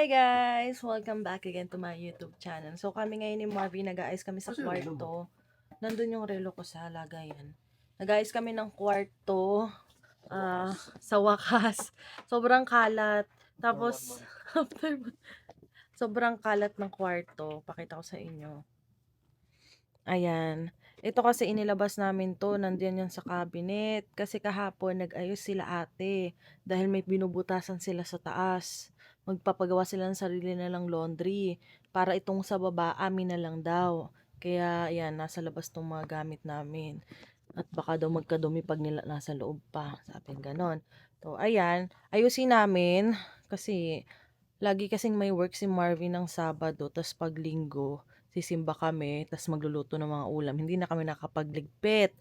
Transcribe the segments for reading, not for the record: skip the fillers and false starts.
Hi guys! Welcome back again to my YouTube channel. So kami ngayon ni Marvin, nag-aayos kami sa kwarto. Nandun yung relo ko sa lagayan. Nag-aayos kami ng kwarto. Sa wakas. Sobrang kalat. Tapos, sobrang kalat ng kwarto. Pakita ko sa inyo. Ayan. Ito kasi inilabas namin to. Nandiyan yan sa cabinet. Kasi kahapon nag-ayos sila ate. Dahil may binubutasan sila sa taas. Magpapagawa sila ng sarili nilang laundry. Para itong sa baba, amin na lang daw. Kaya ayan, nasa labas tong mga gamit namin. At baka daw magkadumi pag nasa loob pa. Sabi ganon. So ayan, ayusin namin. Kasi lagi kasing may work si Marvin ng Sabado, tas pag Linggo, sisimba kami, tas magluluto ng mga ulam. Hindi na kami nakapagligpit.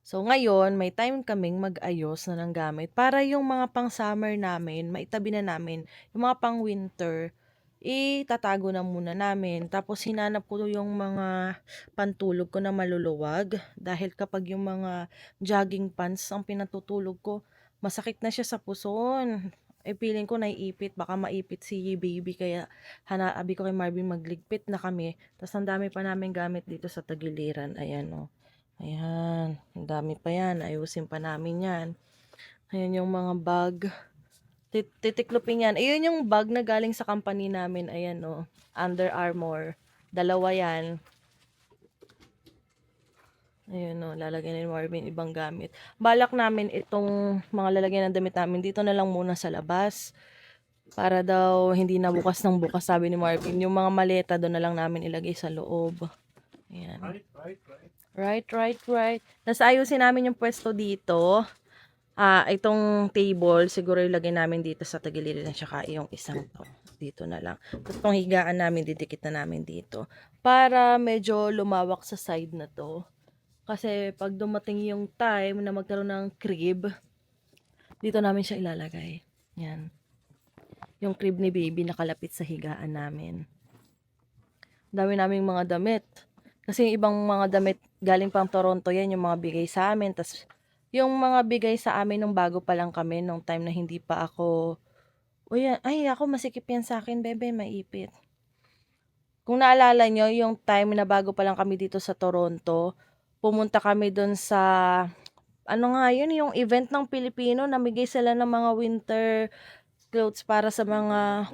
So ngayon, may time kaming mag-ayos na ng gamit para yung mga pang-summer namin, maitabi na namin. Yung mga pang-winter, itatago na muna namin. Tapos hinanap ko yung mga pantulog ko na maluluwag. Dahil kapag yung mga jogging pants ang pinatutulog ko, masakit na siya sa puson. Feeling ko naiipit, baka maipit si baby, kaya hanaabi ko kay Marvin magligpit na kami. Tapos ang dami pa namin gamit dito sa tagiliran. Ayan o. Ayan. Ang dami pa yan. Ayusin pa namin yan. Ayan yung mga bag. Titiklopin yan. Ayun yung bag na galing sa company namin. Ayan o. Under Armour. Dalawa yan. Ayun o, lalagyan ni Marvin ibang gamit. Balak namin itong mga lalagyan ng damit namin dito na lang muna sa labas. Para daw hindi na bukas ng bukas, sabi ni Marvin. Yung mga maleta doon na lang namin ilagay sa loob. Ayan. Right. Tapos ayusin namin yung pwesto dito. Itong table, siguro ilagay namin dito sa tagiliran na saka yung isang to. Dito na lang. Tapos itong higaan namin, didikit na namin dito. Para medyo lumawak sa side na to. Kasi pag dumating yung time na magkaroon ng crib, dito namin siya ilalagay. Yan. Yung crib ni baby nakalapit sa higaan namin. Dami naming mga damit. Kasi yung ibang mga damit galing pang Toronto yan, yung mga bigay sa amin. Tas yung mga bigay sa amin nung bago pa lang kami, nung time na hindi pa ako, ay ako masikip yan sa akin, bebe, maipit. Kung naalala nyo, yung time na bago pa lang kami dito sa Toronto, pumunta kami doon sa, ano nga yun, yung event ng Pilipino, namigay sila ng mga winter clothes para sa mga,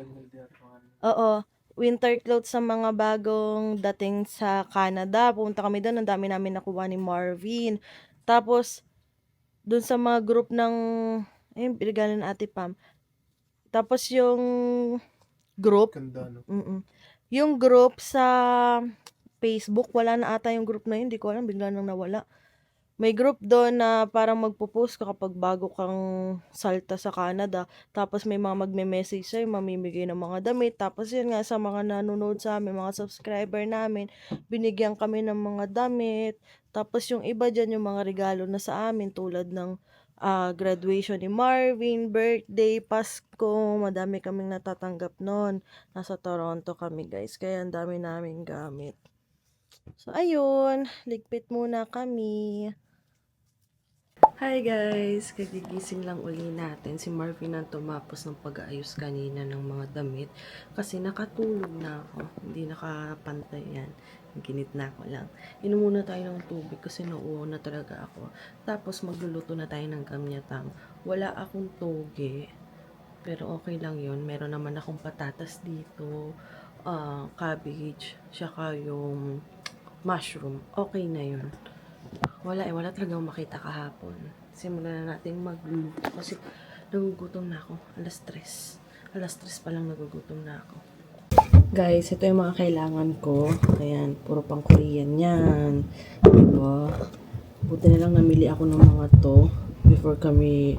winter clothes sa mga bagong dating sa Canada. Pumunta kami doon, ang dami namin nakuha ni Marvin. Tapos, doon sa mga group ng, ayun, binigalan ng Ate Pam. Tapos yung group, yung group sa Facebook, wala na ata yung group na yun, hindi ko alam, bigla nang nawala. May group doon na parang magpo-post ka kapag bago kang salta sa Canada. Tapos may mga magme-message sa'yo, mamimigay ng mga damit. Tapos yun nga, sa mga nanonood sa amin, mga subscriber namin, binigyan kami ng mga damit. Tapos yung iba dyan, yung mga regalo na sa amin, tulad ng graduation ni Marvin, birthday, Pasko, madami kaming natatanggap noon. Nasa Toronto kami guys, kaya ang dami namin gamit. So ayun, ligpit muna kami. Hi guys! Kagigising lang uli natin. Si Marvin ang tumapos ng pag-aayos kanina ng mga damit. Kasi nakatulog na ako. Hindi nakapantay yan. Ginit na ako lang. Inom muna tayo ng tubig kasi nauuhaw na talaga ako. Tapos magluluto na tayo ng kamyatang. Wala akong toge. Pero okay lang yun. Meron naman akong patatas dito. Cabbage. Saka yung mushroom. Okay na yun. Wala talagang makita kahapon. Simulan na natin magluto kasi nagugutom na ako. Alas 3 pa lang nagugutom na ako. Guys, ito yung mga kailangan ko. Ayan, puro pang Korean yan. Diba? Buti na lang namili ako ng mga to before kami.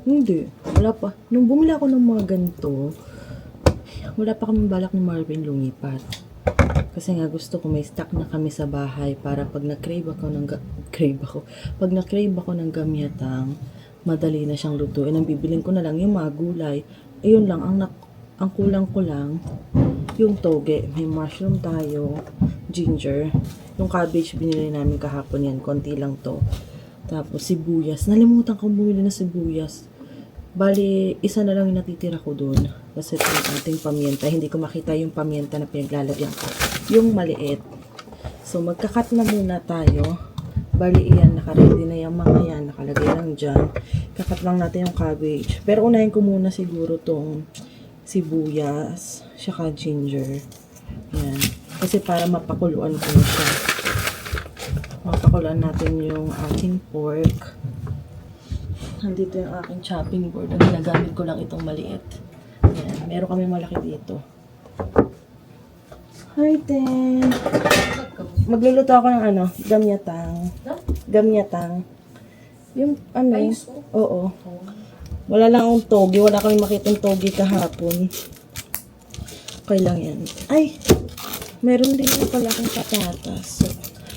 Hindi, wala pa. Nung bumili ako ng mga ganito, wala pa kami balak ni Marvin lumipat. Kasi nga gusto ko may stock na kami sa bahay para pag na-crave ako ng gamyatang, madali na siyang lutuin. Ang bibiling ko na lang yung mga gulay. Ayun lang, ang kulang ko lang, yung toge. May mushroom tayo, ginger. Yung cabbage binili namin kahapon yan, konti lang to. Tapos sibuyas. Nalimutan kong bumili na sibuyas. Bali, isa na lang yung natitira ko doon. Kasi ito yung ating paminta. Hindi ko makita yung paminta na pinaglalagyan ko. Yung maliit. So, magkakat na muna tayo. Bali, iyan. Nakaready na yung mga yan. Nakalagay lang dyan. Kakat lang natin yung cabbage. Pero unahin ko muna siguro tong sibuyas. Saka ginger. Yan. Kasi para mapakuluan ko na siya. Mapakuluan natin yung ating pork. Nandito yung aking chopping board. Ang ginagamit ko lang itong maliit. Ayan. Meron kami malaki dito. Hi, Ten. Magluluto ako ng ano, gamyatang. Gamyatang. Yung ano, oo. Wala lang akong togi. Wala kami makitang togi kahapon. Okay lang yan. Ay! Meron din yung pala akong patatas. So,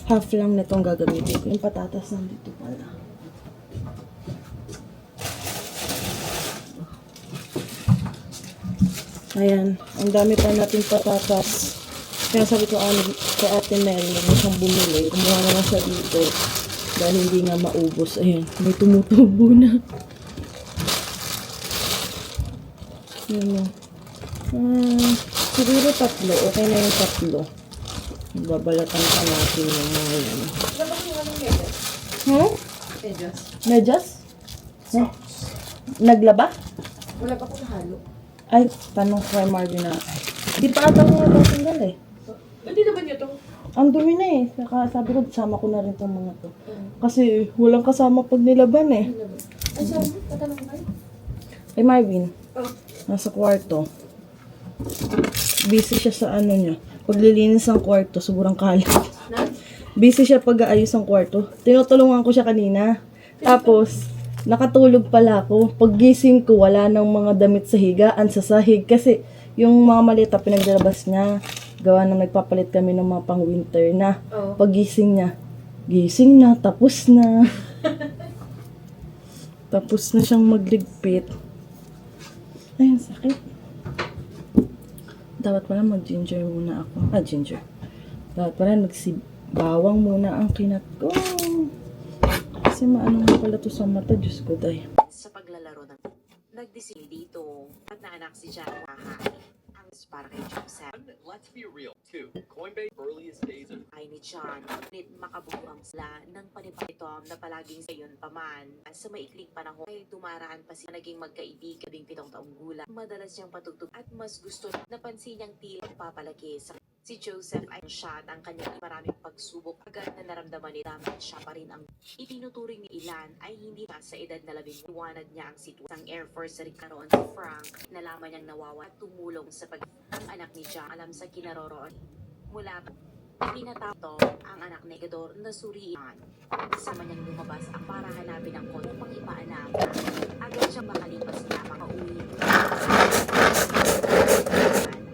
half lang na itong gagamitin ko. Yung patatas nandito pala. Ayan, ang dami pa natin patatas. Kaya sabi ko kay Ate Mel, na siyang bumili. Kumuha naman siya dito. Dahil hindi nga maubos. Ayan, may tumutubo na. Ayan o. Siguro 3. Okay na yung 3. Babalatan pa natin yung mga yan. Huh? Medyas. Medyas? Huh? Naglaba? Wala pa ko nahalo. Ay, tanong ko kay Marvin na. Di pa ata ko natanggal eh. Hindi naman nyo to. Ang dumi na eh. Saka sabi ko, sama ko na rin itong mga to. Kasi walang kasama pag nilaban eh. Ay, sorry. Tatanong ko kayo. Kay Marvin, Oh. nasa kwarto. Busy siya sa ano niya. Paglilinis ng kwarto, sobrang kalat. Na? Busy siya pag-aayos ng kwarto. Tinutulungan ko siya kanina. Tapos, nakatulog pala ako. Paggising ko, wala nang mga damit sa higaan, sa sahig. Kasi, yung mga malita pinaglalabas niya. Gawa na nagpapalit kami ng mga pang-winter na. Oo. Paggising niya, gising na, tapos na. Tapos na siyang magligpit. Ay, ang sakit. Dapat pala mag-ginger muna ako. Ginger. Dapat pala nagsibawang muna ang kinat ko. Kasi maano nga pala to sa mata. Diyos ko, day. Sa paglalaro ng nagdisil dito at naanak si Jack Waha ang para kay Joseph Let's be real, too. Coinbase earliest days of ay ni John ngunit makabuang sila ng panipalitom na palaging sayon paman sa maikling panahon ay tumaraan pa sila naging magkaibigan ding 7 taong gulang madalas niyang patugtog at mas gusto napansin niyang tila papalaki sa si Joseph ay shot ang kanyang maraming pagsubok agad na naramdaman ni Dam at siya pa rin ang itinuturing ni Ilan ay hindi pa sa edad na 11 iwanag niya ang sitwasyon ng Air Force sa karoon si Frank nalaman niyang nawawa at tumulong sa pag ang anak ni John alam sa kinaroroon mula pinatato ang anak ni Gador na surian kasama niyang lumabas ang para hanapin ang kono pang ipaalam agad siyang makalipas na makauwi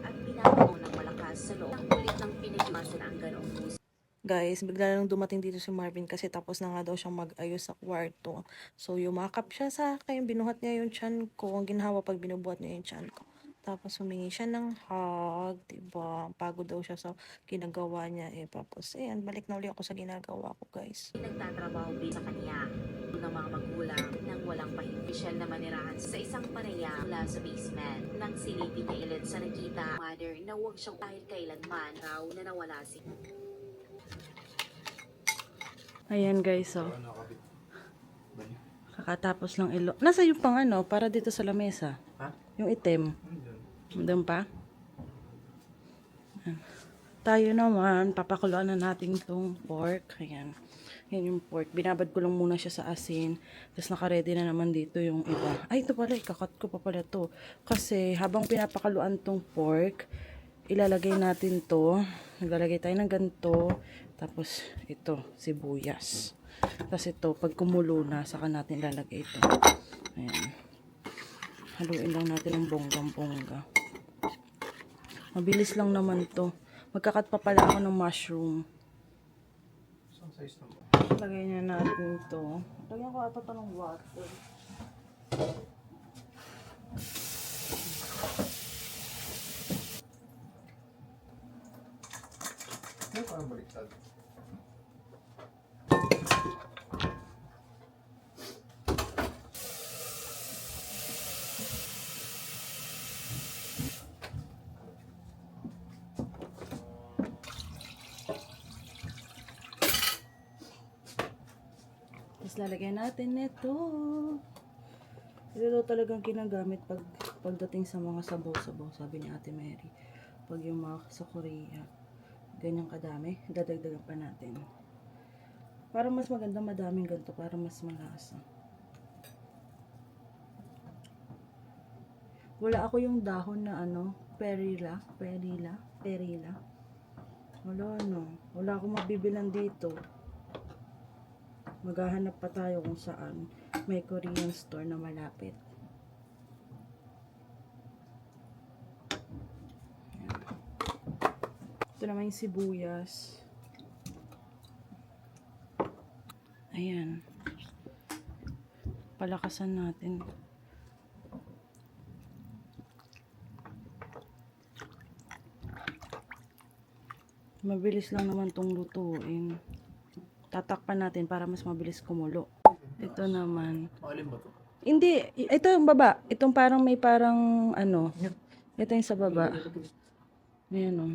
at pinatato ng malakas sa loob ng ulit ng pinagmasan ang ganoong puso. Guys, bigla lang dumating dito si Marvin kasi tapos na nga daw siyang mag-ayos sa kwarto. So, yumakap siya sa akin. Binuhat niya yung tiyan ko. Ang ginawa pag binubuhat niya yung tiyan ko. Tapos humingi siya ng hug, diba? Pagod daw siya sa ginagawa niya eh. Tapos, ayan, balik na ulit ako sa ginagawa ko, guys. Nagtatrabaho din sa kanya ng mga magulang nang walang pahipisyal na manirahan sa isang panaya mula sa basement nang silipin ni Ellen sa nakita mother na huwag siyang kahit kailanman raw na nawala si Ayan guys, so. Kakatapos lang ilo. Nasa yung pang ano, para dito sa lamesa. Ha? Yung itim. Doon pa. Ayan. Tayo naman, papakuluan na natin itong pork. Ayan. Yan yung pork. Binabad ko lang muna siya sa asin. Tapos naka-ready na naman dito yung iba. Ay, ito pala. Ikakat ko pa pala to. Kasi habang pinapakaluan tong pork, ilalagay natin to. Naglalagay tayo ng ganito. Tapos ito, sibuyas. Tapos ito, pag kumulo na, saka natin ilalagay ito. Ayan. Haluin lang natin ang bonggang-bongga. Mabilis lang naman to. Magkakat pa pala ako ng mushroom. Saan size naman? Lagay na natin ito. Lagyan ko ata ng water. Ano parang baliktad? lalagyan natin nito. Ito daw talagang ginagamit pagdating sa mga sabaw-sabaw, sabi ni Ate Mary. Pag yung mga sa Korea, ganyang kadami, dadagdagan pa natin. Para mas maganda, madaming ganito, para mas malasa. Wala ako yung dahon na ano, perila. Wala no. Wala akong mabibilan dito. Maghahanap pa tayo kung saan may Korean store na malapit. Ayan. Ito naman yung sibuyas. Ayan. Palakasan natin. Mabilis lang naman tong lutuin. Tatakpan natin para mas mabilis kumulo. Ito naman. Alin ba to? Hindi, ito yung baba. Itong parang may parang ano. Ito yung sa baba. Ayan o.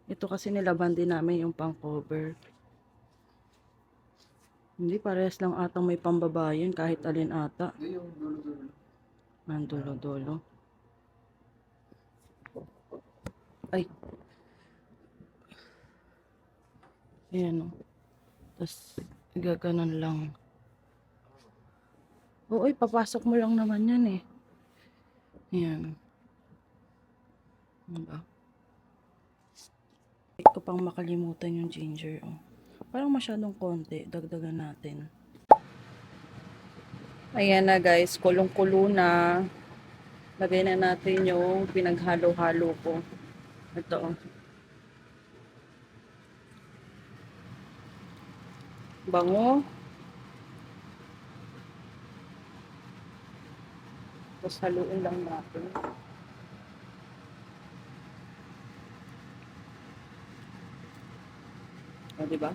Ito kasi nilaban din namin yung pang cover. Hindi, parehas lang atang may pambabayan kahit alin ata. Hindi yung dulo-dulo. Ang dulo-dulo. Ay. Ayan o. Tapos, gaganon lang. Oo, papasok mo lang naman yan eh. Ayan. Diba? Hindi ko pang makalimutan yung ginger. Oh. Parang masyadong konti. Dagdagan natin. Ayan na guys. Kulong-kulo na. Lagay na natin yung pinaghalo-halo ko. Ito. Oh. Bango. Tapos haluin lang natin. O, diba?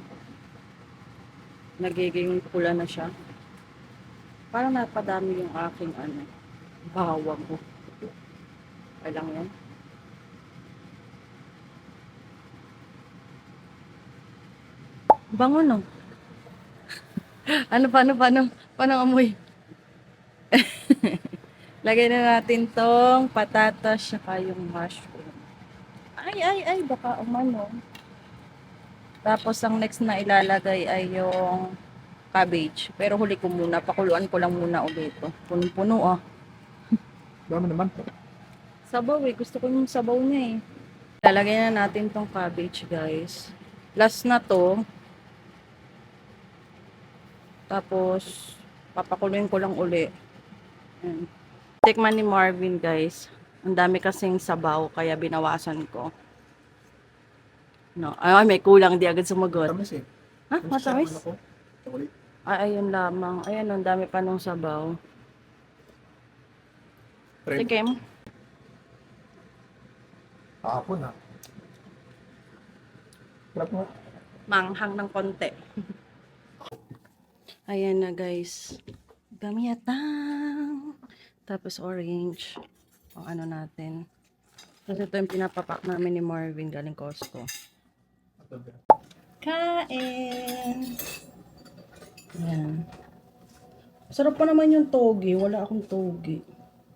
Nagiging pula na siya. Parang napadami yung aking ano, bawang ko. Okay lang yan. Bango no? Paano ang amoy? Lagay na natin tong patatas saka yung mushroom. Ay, baka umano. Tapos ang next na ilalagay ay yung cabbage. Pero huli ko muna, pakuluan ko lang muna ulit ito. Punong-puno ah. Dami naman po. Sabaw eh, gusto ko yung sabaw niya eh. Lalagay na natin tong cabbage guys. Last na to. Tapos, papakuluin ko lang uli. Ayan. Tikman ni Marvin guys. Ang dami kasing sabaw, kaya binawasan ko. No. Ay, may kulang, di agad sumagot. Tamis eh. Ha? Matamis? Chocolate. Ay, ayun lamang. Ayan, ang dami pa nung sabaw. Try mo. Tikim. Kahapon ha. Sarap mo. Manghang ng konti. Ayan na guys. Gamyatang. Tapos orange. Ang ano natin. Kasi ito yung pinapapak namin ni Marvin galing Costco. Kain! Ayan. Sarap pa naman yung togi. Wala akong togi.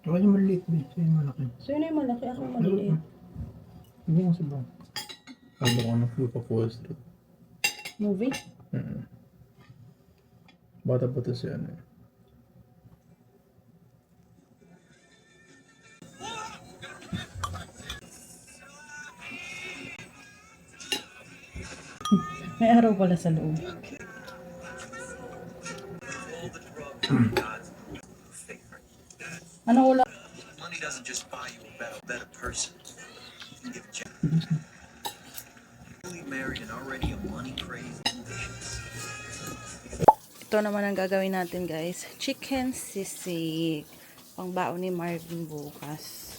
Saka yung maliit ba? Sa'yo yung malaki. So yun yung malaki. Ako maliit. Hindi mo sabaw. Ano ko na Flupa Wall Street. Movie? Bata pa to si ano eh. May araw pala sa loob. Ano wala? Money doesn't just buy you a better person. You can give a chance. Newly married and already a money crazy. Ito naman ang gagawin natin guys. Chicken sisig. Pangbaon ni Marvin bukas.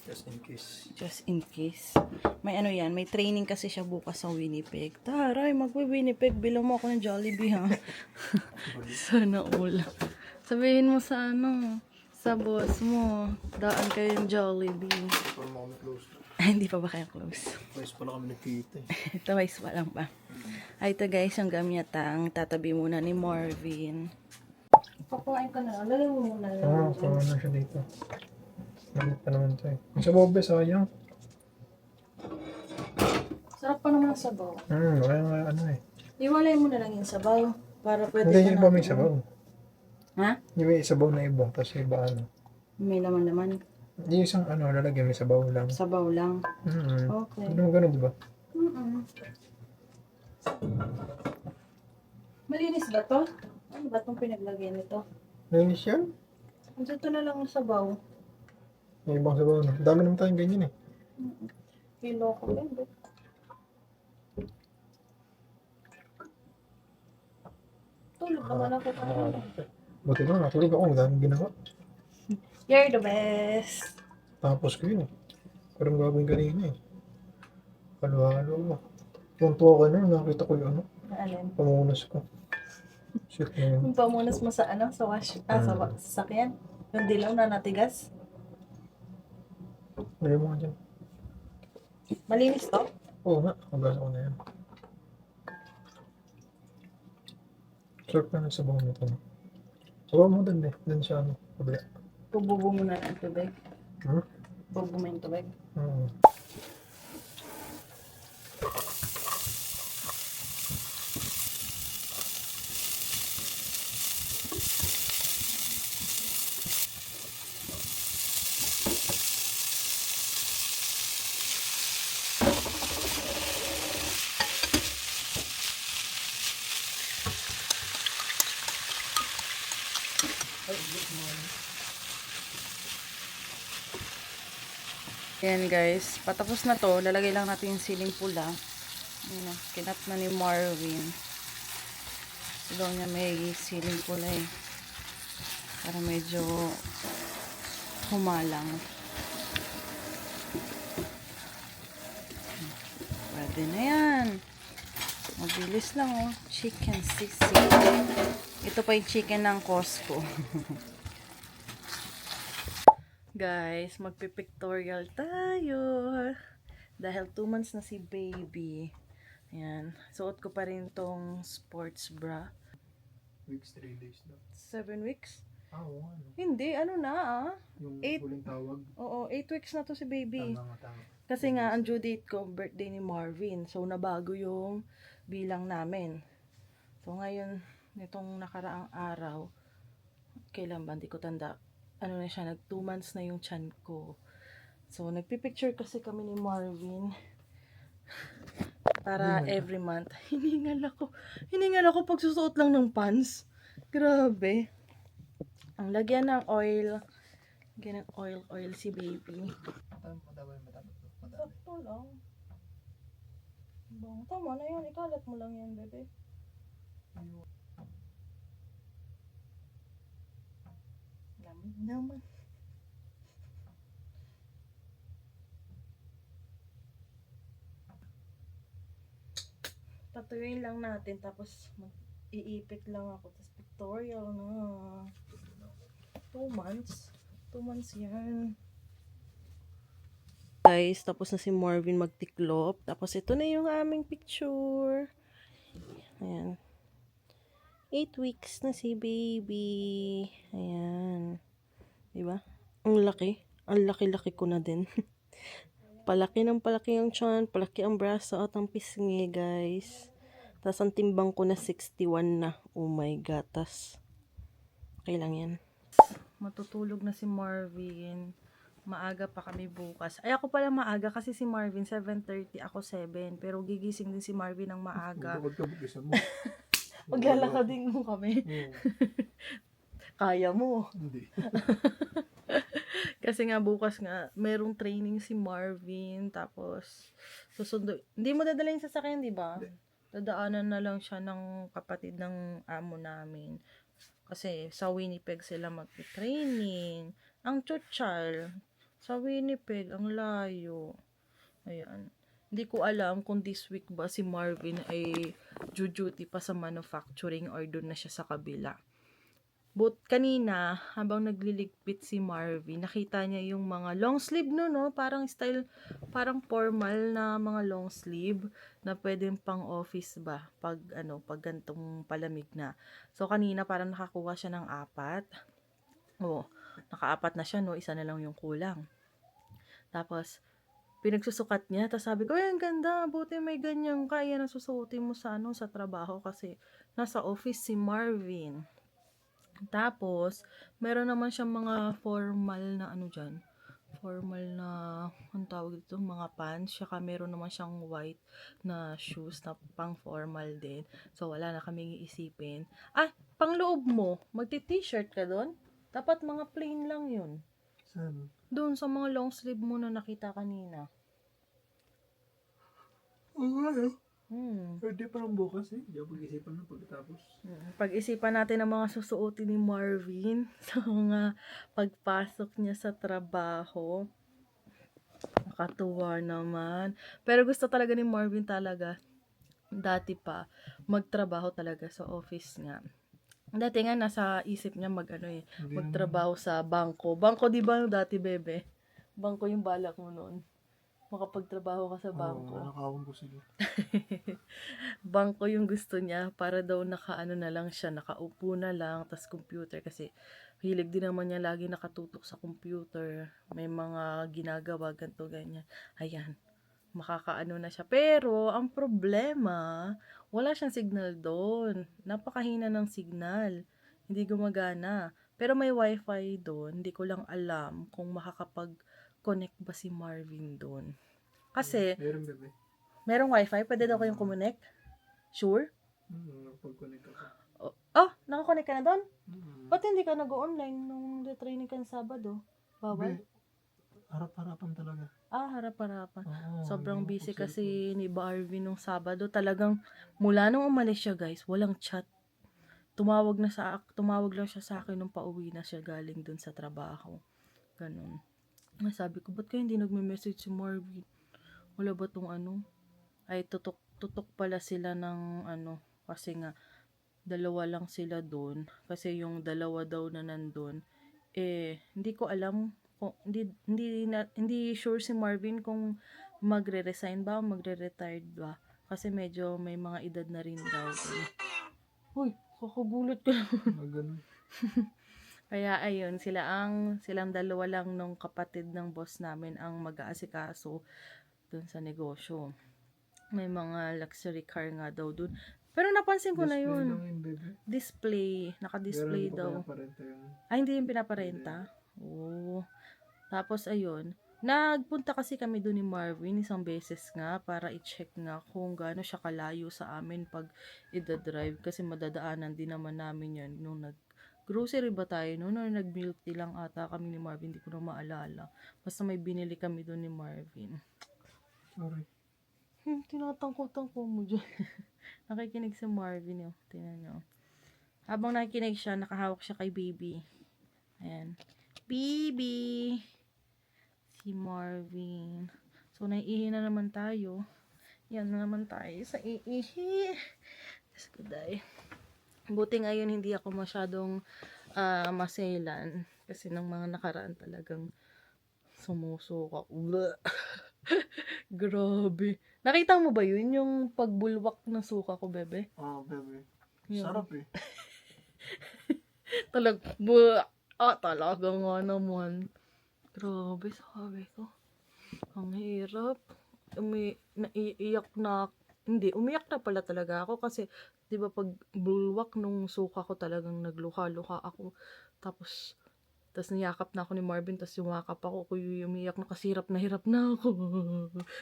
Just in case. Just in case. May ano yan. May training kasi siya bukas sa Winnipeg. Taray, magwi-Winnipeg. Bilang mo ako ng Jollibee ha. Sana all. Sabihin mo sa ano. Sa boss mo. Daan kayong Jollibee. Paano mo kami close na? Ay, hindi pa ba kayo close? Twice pa na kami nagkita eh. Twice pa lang pa. Ay, ito guys, yung gamyatang tatabi muna ni Marvin. Pakuhain ka na. Lagay mo muna. Oo, kawan na siya dito. Malit pa naman ito eh. Yung sa bobe, sayang. Sarap pa naman ang sabaw. Kaya nga ano eh. Iwalay mo na lang yung sabaw. Para pwede Hindi, ka yung iba may natin- sabaw. Ha? Yung may sabaw na iba, tapos yung iba ano. May laman-laman. Yung isang ano, lalagyan may sabaw lang. Sabaw lang. Okay. Ano mo ganun, di ba? Malinis ba to? Ano ba itong pinaglagyan nito? Nainis yan? Dito na lang ang sabaw. Yung ibang sabaw na. Dami naman tayong ganyan eh. Kilo ko din. Tulog naman ako kanina. Buti na, natulog ako. Ang daming ginawa. You're the best. Tapos ko yun eh. Parang gagawin kanina eh. Halo-halo mo. Tuntua ko na, nakita ko yung ano, Alin? pamunas ko. Shit na yun. Yung pamunas mo sa ano? Sa wash? Sa sasakyan? Yung dilaw na natigas? Ayaw mo nga dyan. Malinis to? Oo nga, nabasa ko na yan. Sarap na ng sabaw nito. Sabaw mo dun eh. Dun siya ano, kabila. Pububo mo na ang tubig. Hmm? Pububo mo yung tubig. Oo. Ayan guys, patapos na to. Lalagay lang natin yung siling pula. Ayan, kinat na ni Marvin. Daw niya may siling pula eh. Para medyo humalang. Pwede na yan. Mabilis lang oh. Chicken sisig. Ito pa yung chicken ng Costco. Guys, magpipictorial tayo. Dahil 2 months na si baby. Ayan. Suot ko pa rin tong sports bra. Weeks, 3 days na. 7 weeks? Oo, ano. Hindi, ano na ah. Yung Eight. huling tawag. Oo, 8 weeks na to si baby. Tama nga, tama. Kasi nga, ang due date ko, birthday ni Marvin. So, nabago yung bilang namin. So, ngayon, nitong nakaraang araw, kailan ba? Hindi ko tanda. Ano na siya, nag 2 months na yung tiyan ko. So, nagpipicture kasi kami ni Marvin. Para every month. Hiningal ako. Hiningal ako pag susuot lang ng pants. Grabe. Ang lagyan ng oil. Lagyan ng oil si baby. Sakto lang. Bang, tama na yan. Ikalat mo lang yan, bebe. Lamig naman. Patuyuin lang natin. Tapos iipit lang ako. Tapos pictorial na. 2 months. 2 months yan. Guys, tapos na si Marvin magtiklop. Tapos ito na yung aming picture. Ayan. 8 weeks na si baby. Ayan. Diba? Ang laki. Ang laki-laki ko na din. Palaki ng palaki yung tiyan. Palaki ang braso at ang pisngi, guys. Tapos ang timbang ko na 61 na. Oh my gatas. Okay lang yan. Matutulog na si Marvin. Maaga pa kami bukas. Ay, ako pala maaga kasi si Marvin 7:30, ako 7. Pero gigising din si Marvin ng maaga. Huwag ka mag-isa mo. Maglalakad din mo kami. Oo. Kaya mo. Hindi. Kasi nga bukas nga, merong training si Marvin. Tapos, susundo. Hindi mo dadalhin sa sasakyan, di ba? Dadaanan na lang siya ng kapatid ng amo namin. Kasi sa Winnipeg sila mag-training. Ang chuchal. Sa Winnipeg, ang layo. Ayan. Hindi ko alam kung this week ba si Marvin ay duty pa sa manufacturing or doon na siya sa kabila. Kanina, habang nagliligpit si Marvin, nakita niya yung mga long sleeve no, parang style, parang formal na mga long sleeve na pwedeng pang office ba, pag gantong palamig na. So, kanina parang nakakuha siya ng 4. Oo, naka-4 na siya, no, isa na lang yung kulang. Tapos, pinagsusukat niya, tapos sabi ko, ay, ang ganda, buti may ganyan ka, yan ang susuotin mo sa sa trabaho kasi nasa office si Marvin. Tapos, meron naman siyang mga formal na dyan. Formal na, ang tawag dito, mga pants. Saka meron naman siyang white na shoes na pang formal din. So, wala na kaming iisipin. Pang loob mo, magti-t-shirt ka doon? Dapat mga plain lang yun. Saan? Doon sa mga long sleeve mo na nakita kanina. Oo nga, eh. Hmm. Pwede pa lang bukas eh. Hindi ako pag-isipan na pagkatapos. Pag-isipan natin ang mga susuotin ni Marvin sa mga pagpasok niya sa trabaho. Nakatuwa naman. Pero gusto talaga ni Marvin talaga, dati pa, magtrabaho talaga sa office nga. Dati nga nasa isip niya magtrabaho sa bangko. Bangko, di ba dati, bebe? Bangko yung balak mo noon. Makapagtrabaho ka sa bangko. Nakakawang ko sila. Bangko yung gusto niya para daw na lang siya, nakaupo na lang, tas computer kasi hilig din naman niya lagi nakatutok sa computer. May mga ginagawa, ganito, ganyan. Ayan, na siya. Pero, ang problema, wala siyang signal doon. Napakahina ng signal. Hindi gumagana. Pero may wifi doon. Hindi ko lang alam kung makakapag-connect ba si Marvin doon. Kasi, Meron bebe. merong wifi, pwede daw kayong connect? Sure? Pag-connect ako. Nakakonect ka na doon? Ba't hindi ka nag-online nung training ka ng Sabado? Bawal? Harap-harapan talaga. Harap-harapan. Oo, Sobrang hindi busy ako kasi ni Barvin nung Sabado. Talagang, mula nung umalis siya, guys, walang chat. Tumawag lang siya sa akin nung pauwi na siya galing dun sa trabaho. Ganun. Sabi ko, ba't kayo hindi nagme-message si Marvin? Wala ba tong Ay, tutok pala sila ng kasi nga, 2 lang sila doon. Kasi yung 2 daw na nandun, hindi ko alam kung, hindi sure si Marvin kung magre-resign ba o magre-retired ba. Kasi medyo may mga edad na rin daw. Uy, kakagulat ka. Ganun. Kaya ayun, silang 2 lang nung kapatid ng boss namin ang mag-aasikaso dun sa negosyo. May mga luxury car nga daw dun. Pero napansin ko na Display yun. lang yun, bebe. Naka-display Pero daw. hindi ko pinaparenta yun. Hindi yung pinaparenta? Oo. Tapos ayun, nagpunta kasi kami doon ni Marvin isang beses nga para i-check nga kung gaano siya kalayo sa amin pag ida-drive kasi madadaanan din naman namin yan nung grocery ba tayo noon or nag-milk tea lang ata kami ni Marvin, hindi ko na maalala. Basta may binili kami doon ni Marvin. Sorry. Tinatangko-tangko mo dyan. Nakikinig si Marvin yun. Tingnan nyo. Habang nakikinig siya, nakahawak siya kay baby. Ayan. Baby! Si Marvin. So, naiihi na naman tayo. Yan na naman tayo sa iihi. Let's go, day. Buti ngayon hindi ako masyadong maselan. Kasi ng mga nakaraan talagang sumusuka. Grabe. Nakita mo ba yun? Yung pagbulwak ng suka ko, bebe? Bebe. Yun. Sarap eh. Talaga nga naman. Grabe, sabi ko. Ang hirap. Naiiyak na. Hindi, umiyak na pala talaga ako kasi, di ba pag bulwak nung suka ko talagang nagluha-luha ako. Tapos niyakap na ako ni Marvin, tapos yumakap ako, kuya umiyak na kasi hirap na ako.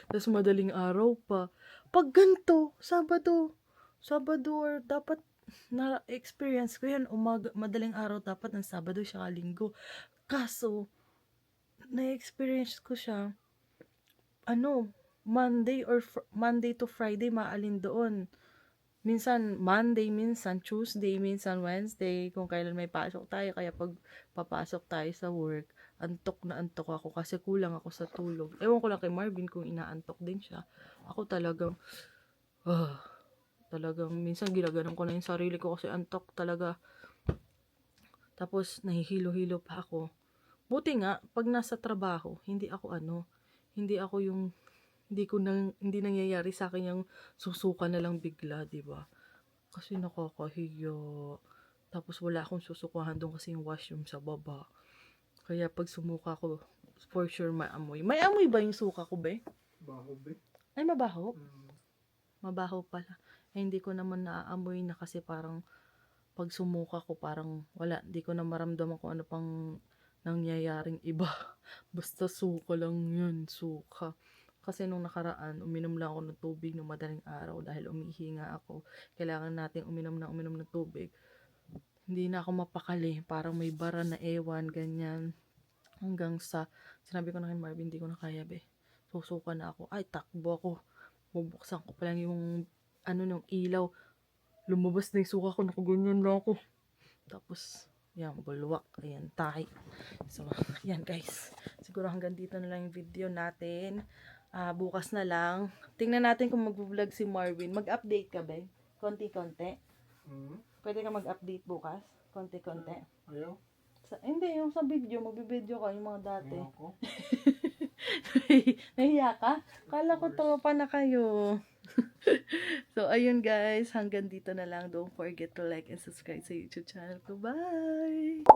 Tapos madaling araw pa. Pag ganito, Sabado or dapat na-experience ko yan, madaling araw dapat ng Sabado siya Linggo. Kaso, na-experience ko siya, Monday to Friday, maalin doon. Minsan Monday, minsan Tuesday, minsan Wednesday, kung kailan may pasok tayo. Kaya pag papasok tayo sa work, antok na antok ako kasi kulang ako sa tulog. Ewan ko lang kay Marvin kung inaantok din siya. Ako talagang minsan ginaganon ko na yung sarili ko kasi antok talaga. Tapos, nahihilo-hilo pa ako. Buti nga, pag nasa trabaho, hindi ako yung, hindi nangyayari sa akin yung susuka na lang bigla, di ba? Kasi nakakahiya. Tapos, wala akong susukuhan doon kasi yung washroom sa baba. Kaya, pag sumuka ko, for sure maamoy. May amoy ba yung suka ko, be? Baho, be. Ay, mabaho? Mm. Mabaho pala. Ay, hindi ko naman naaamoy na kasi parang pag sumuka ko parang wala, hindi ko na maramdaman kung ano pang nangyayaring iba. Basta suka lang yun, suka. Kasi nung nakaraan, uminom lang ako ng tubig nung madaling araw dahil umihinga ako. Kailangan natin uminom ng tubig. Hindi na ako mapakali, parang may bara na ewan, ganyan. Hanggang sa, sinabi ko na kay Marvin, hindi ko na kaya, be. Susuka na ako. Ay, takbo ako. Bubuksan ko pa lang yung ng ilaw. Lumabas na yung suka ko, nakaganyan lang ako. Tapos, yan, bulwak. Ayan, tahi. So, yan guys. Siguro hanggang dito na lang yung video natin. Bukas na lang. Tingnan natin kung mag-vlog si Marvin. Mag-update ka ba? Konti-konti. Mm. Pwede ka mag-update bukas? Konti-konti. Ayaw? Hindi, yung sa video. Magbibideo ka yung mga dati. Ayaw ko. Nahiya ka? Kala ko tropa na kayo. So, ayun guys. Hanggang dito na lang. Don't forget to like and subscribe sa YouTube channel ko. Bye!